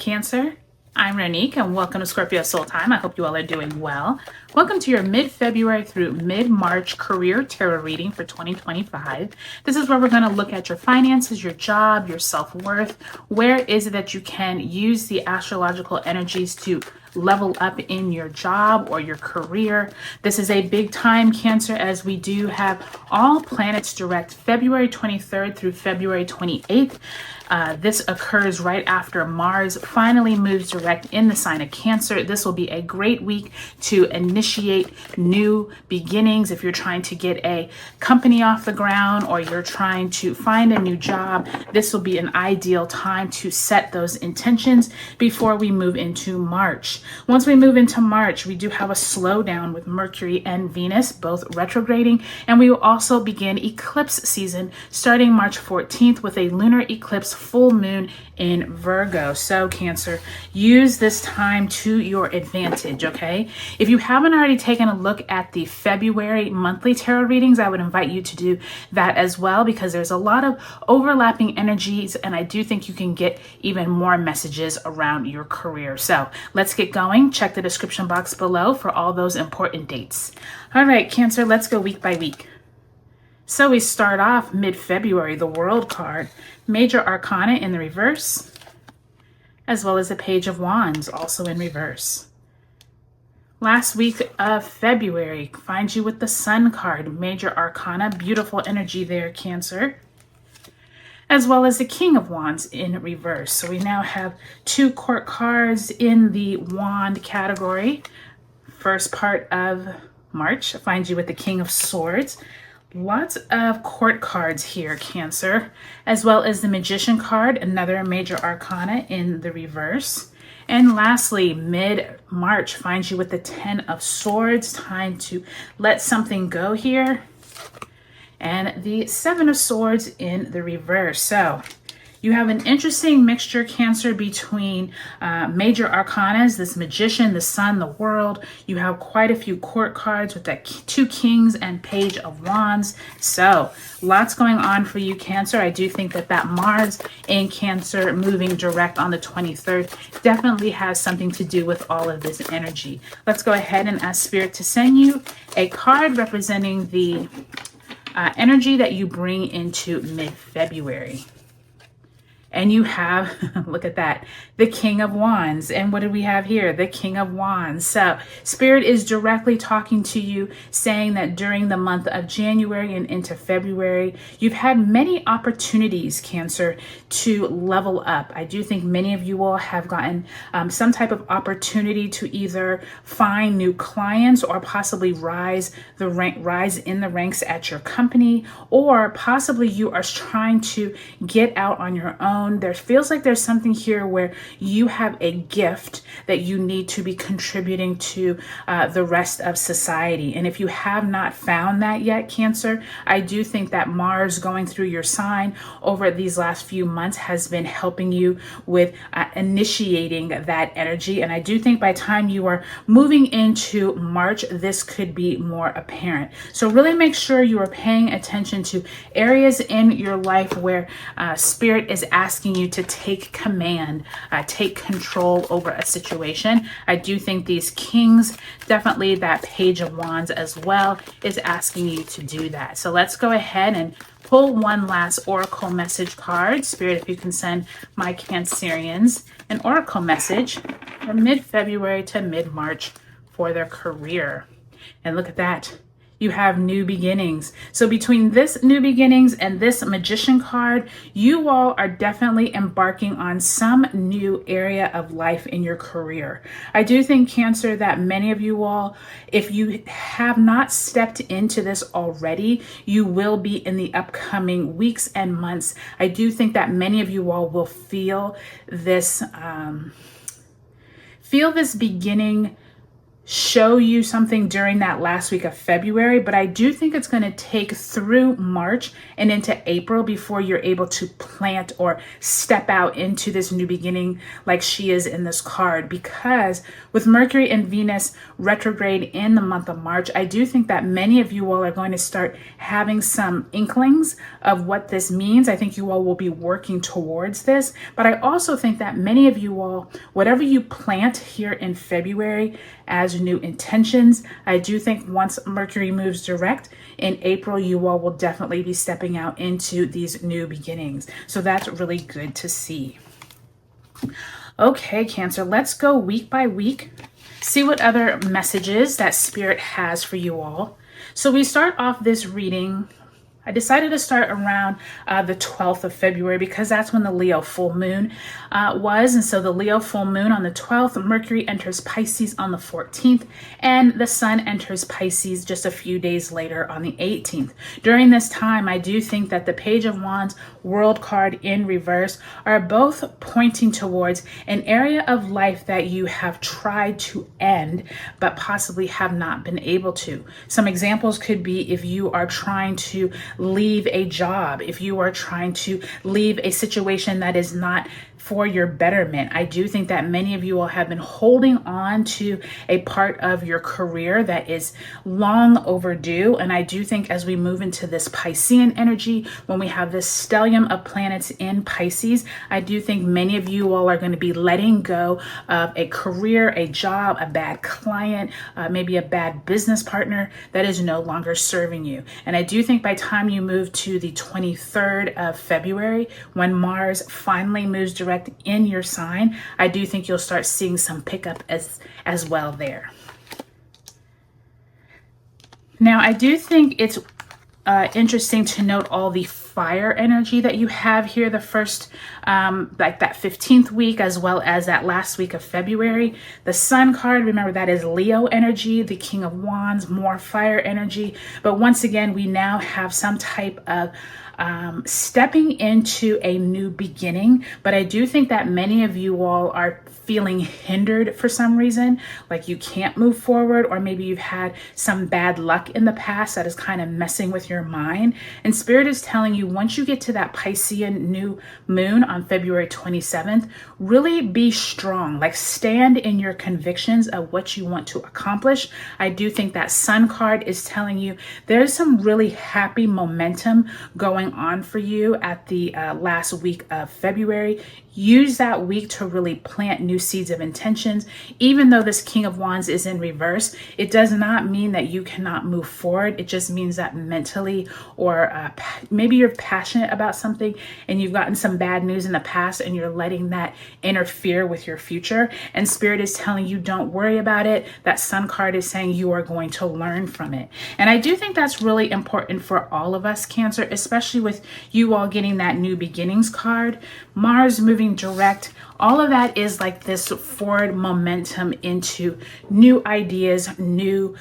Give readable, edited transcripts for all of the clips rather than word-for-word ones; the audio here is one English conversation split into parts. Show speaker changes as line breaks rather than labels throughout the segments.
Cancer. I'm Ronique and welcome to Scorpio Soul Time. I hope you all are doing well. Welcome to your mid-February through mid-March career tarot reading for 2025. This is where we're going to look at your finances, your job, your self-worth. Where is it that you can use the astrological energies to level up in your job or your career? This is a big time, Cancer, as we do have all planets direct February 23rd through February 28th. This occurs right after Mars finally moves direct in the sign of Cancer. This will be a great week to initiate new beginnings. If you're trying to get a company off the ground or you're trying to find a new job, this will be an ideal time to set those intentions before we move into March. Once we move into March, we do have a slowdown with Mercury and Venus, both retrograding, and we will also begin eclipse season starting March 14th with a lunar eclipse full moon in Virgo. So Cancer, use this time to your advantage, okay? If you haven't already taken a look at the February monthly tarot readings, I would invite you to do that as well, because there's a lot of overlapping energies and I do think you can get even more messages around your career. So let's get going. Check the description box below for all those important dates. All right, Cancer, let's go week by week. So we start off mid-February, the World card, Major Arcana in the reverse, as well as the Page of Wands, also in reverse. Last week of February finds you with the Sun card, Major Arcana, beautiful energy there, Cancer, as well as the King of Wands in reverse. So we now have two court cards in the Wand category. First part of March finds you with the King of Swords. Lots of court cards here, Cancer, as well as the Magician card, another Major Arcana in the reverse. And lastly, mid-March finds you with the Ten of Swords, time to let something go here. And the Seven of Swords in the reverse. So you have an interesting mixture, Cancer, between Major Arcanas, this Magician, the Sun, the World. You have quite a few court cards with that two Kings and Page of Wands. So lots going on for you, Cancer. I do think that Mars in Cancer moving direct on the 23rd definitely has something to do with all of this energy. Let's go ahead and ask Spirit to send you a card representing the energy that you bring into mid-February. And you have, look at that, the King of Wands. And what do we have here? The King of Wands. So Spirit is directly talking to you, saying that during the month of January and into February, you've had many opportunities, Cancer, to level up. I do think many of you all have gotten some type of opportunity to either find new clients or possibly rise in the ranks at your company, or possibly you are trying to get out on your own. There feels like there's something here where you have a gift that you need to be contributing to the rest of society. And if you have not found that yet, Cancer, I do think that Mars going through your sign over these last few months has been helping you with initiating that energy. And I do think by the time you are moving into March, this could be more apparent. So really make sure you are paying attention to areas in your life where Spirit is asking you to take command, take control over a situation. I do think these Kings, definitely that Page of Wands as well, is asking you to do that. So let's go ahead and pull one last oracle message card. Spirit, if you can send my Cancerians an oracle message from mid-February to mid-March for their career. And look at that. You have new beginnings. So between this new beginnings and this Magician card, you all are definitely embarking on some new area of life in your career. I do think, Cancer, that many of you all, if you have not stepped into this already, you will be in the upcoming weeks and months. I do think that many of you all will feel this beginning show you something during that last week of February, but I do think it's going to take through March and into April before you're able to plant or step out into this new beginning like she is in this card. Because with Mercury and Venus retrograde in the month of March, I do think that many of you all are going to start having some inklings of what this means. I think you all will be working towards this, but I also think that many of you all, whatever you plant here in February as new intentions, I do think once Mercury moves direct in April, you all will definitely be stepping out into these new beginnings. So that's really good to see. Okay, Cancer, let's go week by week, see what other messages that Spirit has for you all. So we start off this reading. I decided to start around the 12th of February because that's when the Leo full moon was. And so the Leo full moon on the 12th, Mercury enters Pisces on the 14th, and the Sun enters Pisces just a few days later on the 18th. During this time, I do think that the Page of Wands, World card in reverse, are both pointing towards an area of life that you have tried to end, but possibly have not been able to. Some examples could be if you are trying to leave a job, if you are trying to leave a situation that is not for your betterment. I do think that many of you all have been holding on to a part of your career that is long overdue. And I do think as we move into this Piscean energy, when we have this stellium of planets in Pisces, I do think many of you all are going to be letting go of a career, a job, a bad client, maybe a bad business partner that is no longer serving you. And I do think by the time you move to the 23rd of February, when Mars finally moves direct in your sign, I do think you'll start seeing some pickup as well there. Now, I do think it's interesting to note all the fire energy that you have here the first, like that 15th week, as well as that last week of February. The Sun card, remember, that is Leo energy, the King of Wands, more fire energy. But once again, we now have some type of stepping into a new beginning. But I do think that many of you all are feeling hindered for some reason, like you can't move forward, or maybe you've had some bad luck in the past that is kind of messing with your mind. And Spirit is telling you, once you get to that Piscean new moon on February 27th, really be strong, like stand in your convictions of what you want to accomplish. I do think that Sun card is telling you there's some really happy momentum going on for you at the last week of February. Use that week to really plant new seeds of intentions. Even though this King of Wands is in reverse, it does not mean that you cannot move forward. It just means that mentally, or maybe you're passionate about something and you've gotten some bad news in the past and you're letting that interfere with your future. And Spirit is telling you, don't worry about it. That Sun card is saying you are going to learn from it. And I do think that's really important for all of us, Cancer, especially with you all getting that new beginnings card. Mars moving direct, all of that is like this forward momentum into new ideas, new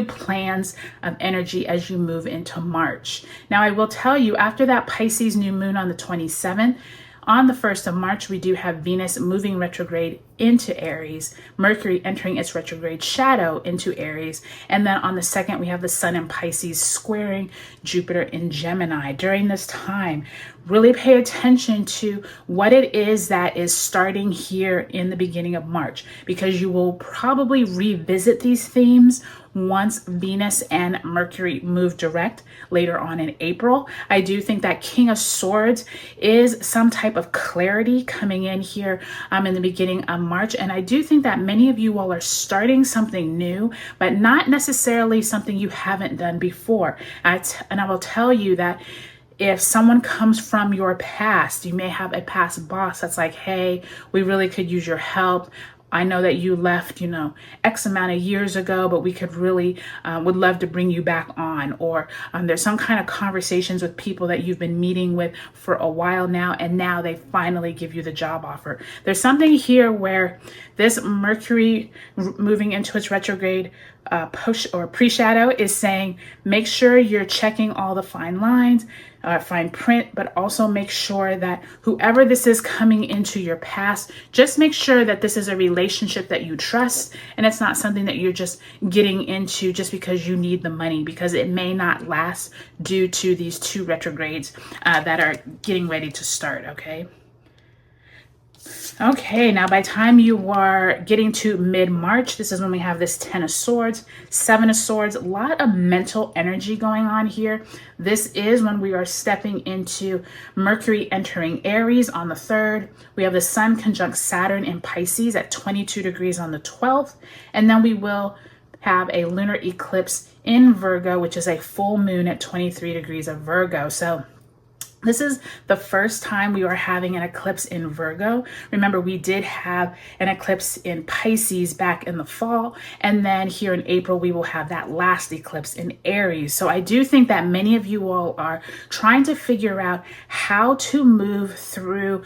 plans of energy as you move into March. Now, I will tell you, after that Pisces new moon on the 27th, on the 1st of March, we do have Venus moving retrograde into Aries, Mercury entering its retrograde shadow into Aries, and then on the 2nd, we have the Sun in Pisces squaring Jupiter in Gemini. During this time, really pay attention to what it is that is starting here in the beginning of March, because you will probably revisit these themes once Venus and Mercury move direct later on in April. I do think that King of Swords is some type of clarity coming in here in the beginning of March. And I do think that many of you all are starting something new, but not necessarily something you haven't done before. And I will tell you that if someone comes from your past, you may have a past boss that's like, hey, we really could use your help. I know that you left, X amount of years ago, but we could really would love to bring you back on. Or there's some kind of conversations with people that you've been meeting with for a while now, and now they finally give you the job offer. There's something here where this Mercury moving into its retrograde push or pre-shadow is saying, make sure you're checking all the fine lines, fine print, but also make sure that whoever this is coming into your past, just make sure that this is a relationship that you trust and it's not something that you're just getting into just because you need the money, because it may not last due to these 2 retrogrades that are getting ready to start, okay? Okay, now by the time you are getting to mid-March, this is when we have this 10 of Swords, 7 of Swords, a lot of mental energy going on here. This is when we are stepping into Mercury entering Aries on the 3rd. We have the Sun conjunct Saturn in Pisces at 22 degrees on the 12th. And then we will have a lunar eclipse in Virgo, which is a full moon at 23 degrees of Virgo. So this is the first time we are having an eclipse in Virgo. Remember, we did have an eclipse in Pisces back in the fall. And then here in April, we will have that last eclipse in Aries. So I do think that many of you all are trying to figure out how to move through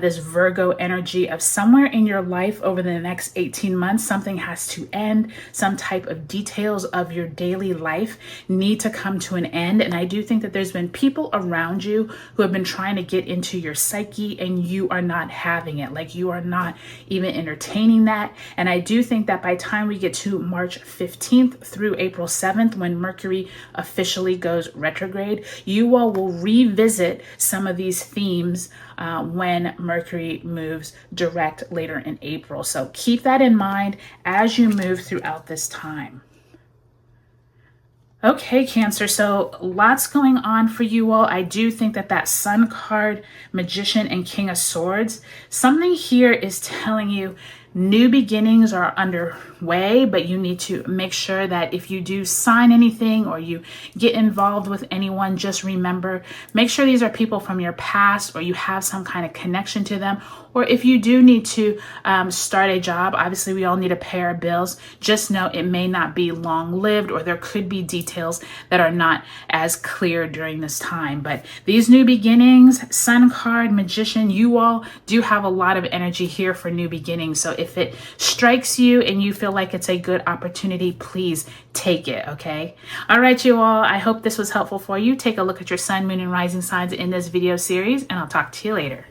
this Virgo energy of somewhere in your life over the next 18 months. Something has to end. Some type of details of your daily life need to come to an end. And I do think that there's been people around you who have been trying to get into your psyche and you are not having it. Like, you are not even entertaining that. And I do think that by the time we get to March 15th through April 7th, when Mercury officially goes retrograde, you all will revisit some of these themes when Mercury moves direct later in April. So keep that in mind as you move throughout this time. Okay, Cancer, so lots going on for you all. I do think that that Sun card, Magician, and King of Swords, something here is telling you new beginnings are underway, but you need to make sure that if you do sign anything or you get involved with anyone, just remember, make sure these are people from your past or you have some kind of connection to them. Or if you do need to start a job, obviously we all need to pay our bills. Just know it may not be long-lived, or there could be details that are not as clear during this time. But these new beginnings, Sun card, Magician, you all do have a lot of energy here for new beginnings. So if it strikes you and you feel like it's a good opportunity, please take it, okay? All right, you all, I hope this was helpful for you. Take a look at your sun, moon, and rising signs in this video series, and I'll talk to you later.